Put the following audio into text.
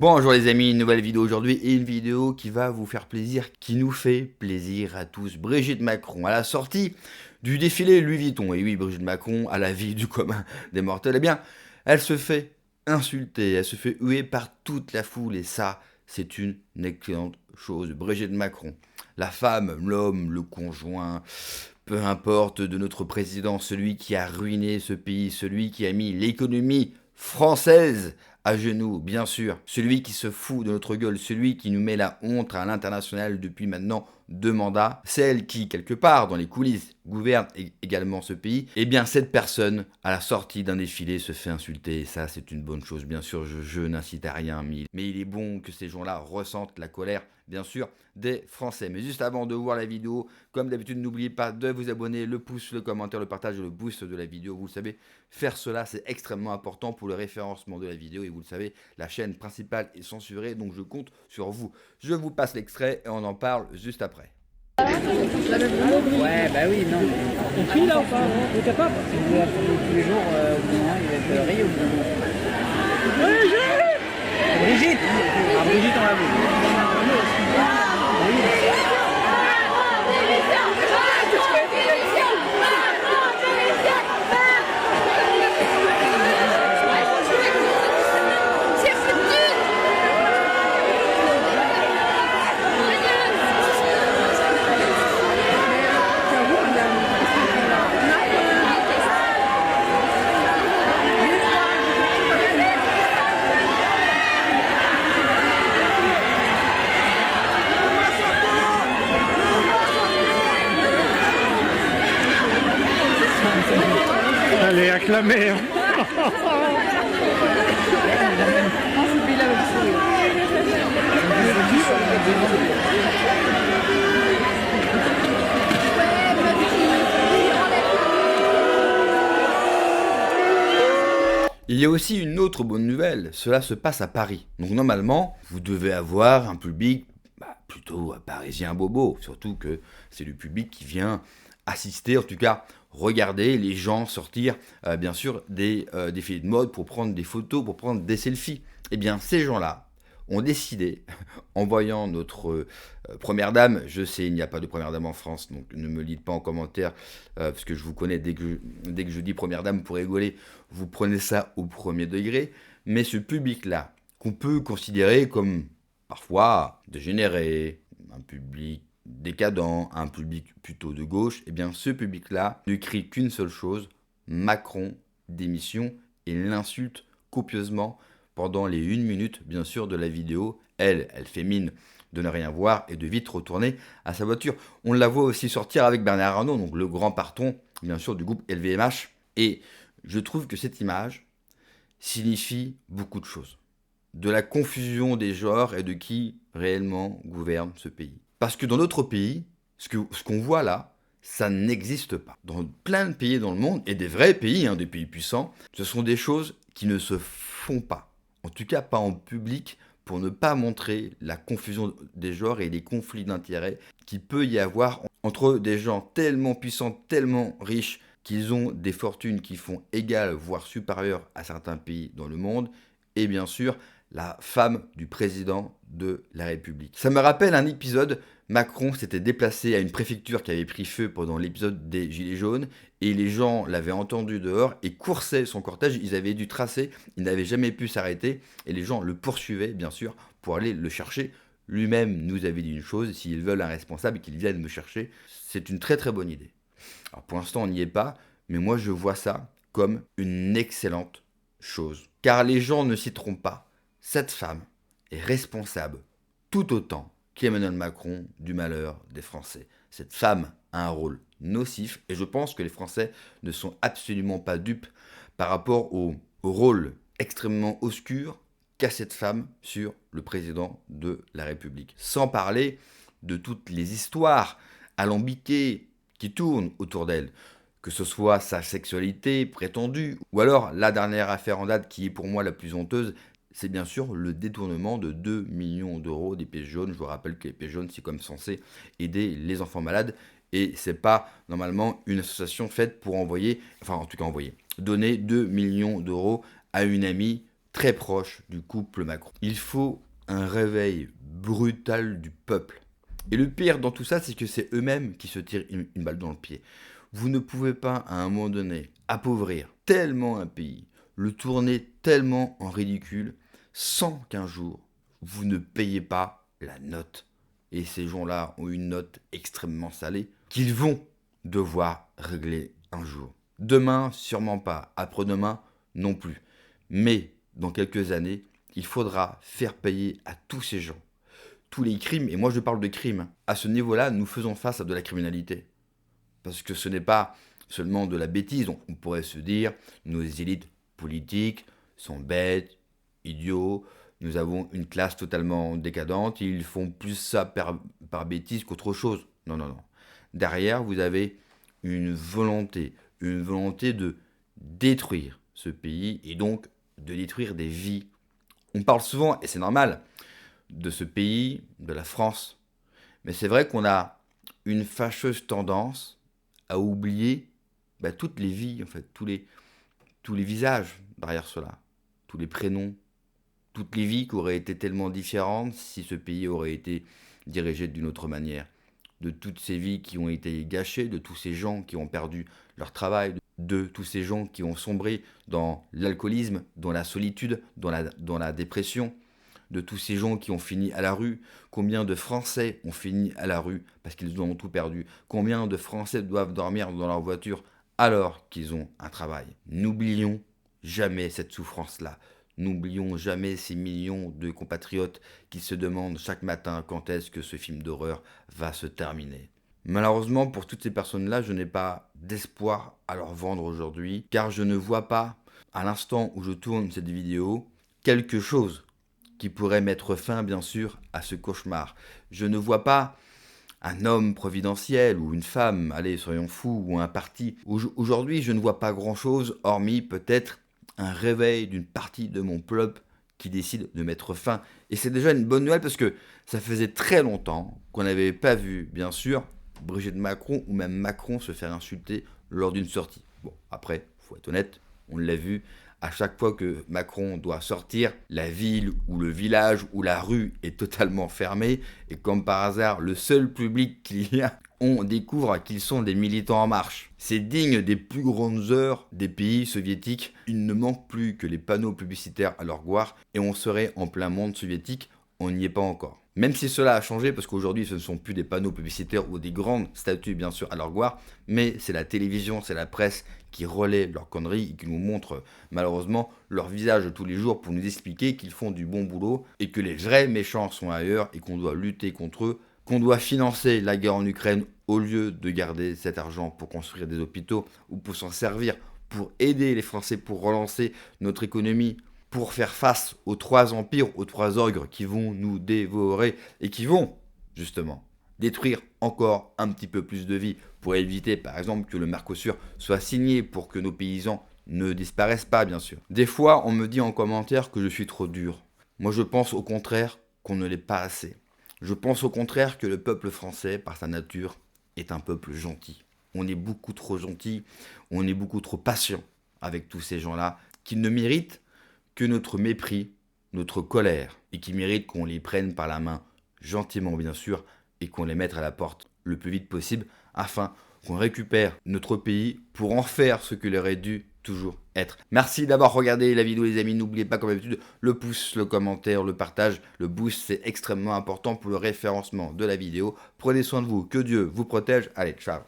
Bonjour les amis, une nouvelle vidéo aujourd'hui et une vidéo qui va vous faire plaisir, qui nous fait plaisir à tous. Brigitte Macron, à la sortie du défilé Louis Vuitton, et oui, Brigitte Macron, à la vie du commun des mortels, eh bien, elle se fait insulter, elle se fait huer par toute la foule et ça, c'est une excellente chose. Brigitte Macron, la femme, l'homme, le conjoint, peu importe, de notre président, celui qui a ruiné ce pays, celui qui a mis l'économie française à genoux, bien sûr, celui qui se fout de notre gueule, celui qui nous met la honte à l'international depuis maintenant 2 mandats, celle qui, quelque part, dans les coulisses, gouverne également ce pays, eh bien cette personne, à la sortie d'un défilé, se fait insulter, et ça c'est une bonne chose, bien sûr, je n'incite à rien, mais il est bon que ces gens-là ressentent la colère, bien sûr, des Français. Mais juste avant de voir la vidéo, comme d'habitude, n'oubliez pas de vous abonner, le pouce, le commentaire, le partage et le boost de la vidéo, vous le savez, faire cela c'est extrêmement important pour le référencement de la vidéo, et vous le savez, la chaîne principale est censurée, donc je compte sur vous. Je vous passe l'extrait et on en parle juste après. Ouais, bah oui, non. On crie là ou pas? On est capable? Si vous voulez apprendre tous les jours, au bout d'un moment, il va être rayé au bout d'un moment. Brigitte! Ah, Brigitte, on l'a vu. Elle est acclamée. Hein. Il y a aussi une autre bonne nouvelle, cela se passe à Paris. Donc normalement, vous devez avoir un public plutôt parisien bobo, surtout que c'est le public qui vient assister, en tout cas regarder les gens sortir, bien sûr, des défilés de mode pour prendre des photos, pour prendre des selfies. Eh bien, ces gens-là ont décidé, en voyant notre première dame, je sais, il n'y a pas de première dame en France, donc ne me dites pas en commentaire, parce que je vous connais, dès que je dis première dame pour rigoler, vous prenez ça au premier degré, mais ce public-là, qu'on peut considérer comme parfois dégénéré, un public décadent, un public plutôt de gauche, eh bien ce public-là ne crie qu'une seule chose, Macron, démission, et l'insulte copieusement pendant les 1 minute, bien sûr, de la vidéo. Elle fait mine de ne rien voir et de vite retourner à sa voiture. On la voit aussi sortir avec Bernard Arnault, donc le grand patron, bien sûr, du groupe LVMH, et je trouve que cette image signifie beaucoup de choses. De la confusion des genres et de qui réellement gouverne ce pays. Parce que dans notre pays, ce qu'on voit là, ça n'existe pas. Dans plein de pays dans le monde, et des vrais pays, des pays puissants, ce sont des choses qui ne se font pas. En tout cas, pas en public, pour ne pas montrer la confusion des genres et les conflits d'intérêts qu'il peut y avoir entre des gens tellement puissants, tellement riches, qu'ils ont des fortunes qui font égales, voire supérieures à certains pays dans le monde, et bien sûr, la femme du président de la République. Ça me rappelle un épisode, Macron s'était déplacé à une préfecture qui avait pris feu pendant l'épisode des Gilets jaunes, et les gens l'avaient entendu dehors et coursaient son cortège, ils avaient dû tracer, ils n'avaient jamais pu s'arrêter, et les gens le poursuivaient, bien sûr, pour aller le chercher. Lui-même nous avait dit une chose, s'ils veulent un responsable, qu'ils viennent me chercher, c'est une très très bonne idée. Alors pour l'instant on n'y est pas, mais moi je vois ça comme une excellente chose. Car les gens ne s'y trompent pas. Cette femme est responsable tout autant qu'Emmanuel Macron du malheur des Français. Cette femme a un rôle nocif et je pense que les Français ne sont absolument pas dupes par rapport au rôle extrêmement obscur qu'a cette femme sur le président de la République. Sans parler de toutes les histoires alambiquées qui tournent autour d'elle, que ce soit sa sexualité prétendue, ou alors la dernière affaire en date qui est pour moi la plus honteuse, c'est bien sûr le détournement de 2 millions d'euros des pièces jaunes. Je vous rappelle que les pièces jaunes, c'est comme censé aider les enfants malades, et c'est pas normalement une association faite pour donner 2 millions d'euros à une amie très proche du couple Macron. Il faut un réveil brutal du peuple. Et le pire dans tout ça, c'est que c'est eux-mêmes qui se tirent une balle dans le pied. Vous ne pouvez pas, à un moment donné, appauvrir tellement un pays, le tourner tellement en ridicule, sans qu'un jour, vous ne payez pas la note. Et ces gens-là ont une note extrêmement salée qu'ils vont devoir régler un jour. Demain, sûrement pas. Après-demain, non plus. Mais, dans quelques années, il faudra faire payer à tous ces gens tous les crimes, et moi je parle de crimes. À ce niveau-là, nous faisons face à de la criminalité. Parce que ce n'est pas seulement de la bêtise. On pourrait se dire, nos élites politiques sont bêtes, idiots, nous avons une classe totalement décadente, ils font plus ça par bêtise qu'autre chose. Non, non, non. Derrière, vous avez une volonté de détruire ce pays et donc de détruire des vies. On parle souvent, et c'est normal, de ce pays, de la France. Mais c'est vrai qu'on a une fâcheuse tendance à oublier toutes les vies, en fait, tous les visages derrière cela, tous les prénoms, toutes les vies qui auraient été tellement différentes si ce pays aurait été dirigé d'une autre manière. De toutes ces vies qui ont été gâchées, de tous ces gens qui ont perdu leur travail, de tous ces gens qui ont sombré dans l'alcoolisme, dans la solitude, dans la dépression, de tous ces gens qui ont fini à la rue. Combien de Français ont fini à la rue parce qu'ils ont tout perdu? Combien de Français doivent dormir dans leur voiture alors qu'ils ont un travail? N'oublions jamais cette souffrance-là. N'oublions jamais ces millions de compatriotes qui se demandent chaque matin quand est-ce que ce film d'horreur va se terminer. Malheureusement, pour toutes ces personnes-là, je n'ai pas d'espoir à leur vendre aujourd'hui, car je ne vois pas, à l'instant où je tourne cette vidéo, quelque chose qui pourrait mettre fin, bien sûr, à ce cauchemar. Je ne vois pas un homme providentiel ou une femme, allez, soyons fous, ou un parti. Aujourd'hui, je ne vois pas grand-chose, hormis peut-être un réveil d'une partie de mon peuple qui décide de mettre fin. Et c'est déjà une bonne nouvelle parce que ça faisait très longtemps qu'on n'avait pas vu, bien sûr, Brigitte Macron ou même Macron se faire insulter lors d'une sortie. Bon, après, faut être honnête, on l'a vu, à chaque fois que Macron doit sortir, la ville ou le village ou la rue est totalement fermée et comme par hasard, le seul public qu'il y a, on découvre qu'ils sont des militants en marche. C'est digne des plus grandes heures des pays soviétiques. Il ne manque plus que les panneaux publicitaires à leur gloire et on serait en plein monde soviétique, on n'y est pas encore. Même si cela a changé, parce qu'aujourd'hui ce ne sont plus des panneaux publicitaires ou des grandes statues bien sûr à leur gloire, mais c'est la télévision, c'est la presse qui relaie leurs conneries et qui nous montre malheureusement leur visage tous les jours pour nous expliquer qu'ils font du bon boulot et que les vrais méchants sont ailleurs et qu'on doit lutter contre eux, qu'on doit financer la guerre en Ukraine au lieu de garder cet argent pour construire des hôpitaux ou pour s'en servir pour aider les Français, pour relancer notre économie, pour faire face aux 3 empires, aux 3 ogres qui vont nous dévorer et qui vont, justement, détruire encore un petit peu plus de vie pour éviter, par exemple, que le Mercosur soit signé pour que nos paysans ne disparaissent pas, bien sûr. Des fois, on me dit en commentaire que je suis trop dur. Moi, je pense au contraire qu'on ne l'est pas assez. Je pense au contraire que le peuple français, par sa nature, est un peuple gentil. On est beaucoup trop gentil, on est beaucoup trop patient avec tous ces gens-là qui ne méritent que notre mépris, notre colère, et qui méritent qu'on les prenne par la main, gentiment bien sûr, et qu'on les mette à la porte le plus vite possible, afin qu'on récupère notre pays pour en faire ce qu'il aurait dû toujours être. Merci d'avoir regardé la vidéo les amis, n'oubliez pas comme d'habitude le pouce, le commentaire, le partage, le boost c'est extrêmement important pour le référencement de la vidéo. Prenez soin de vous, que Dieu vous protège, allez ciao.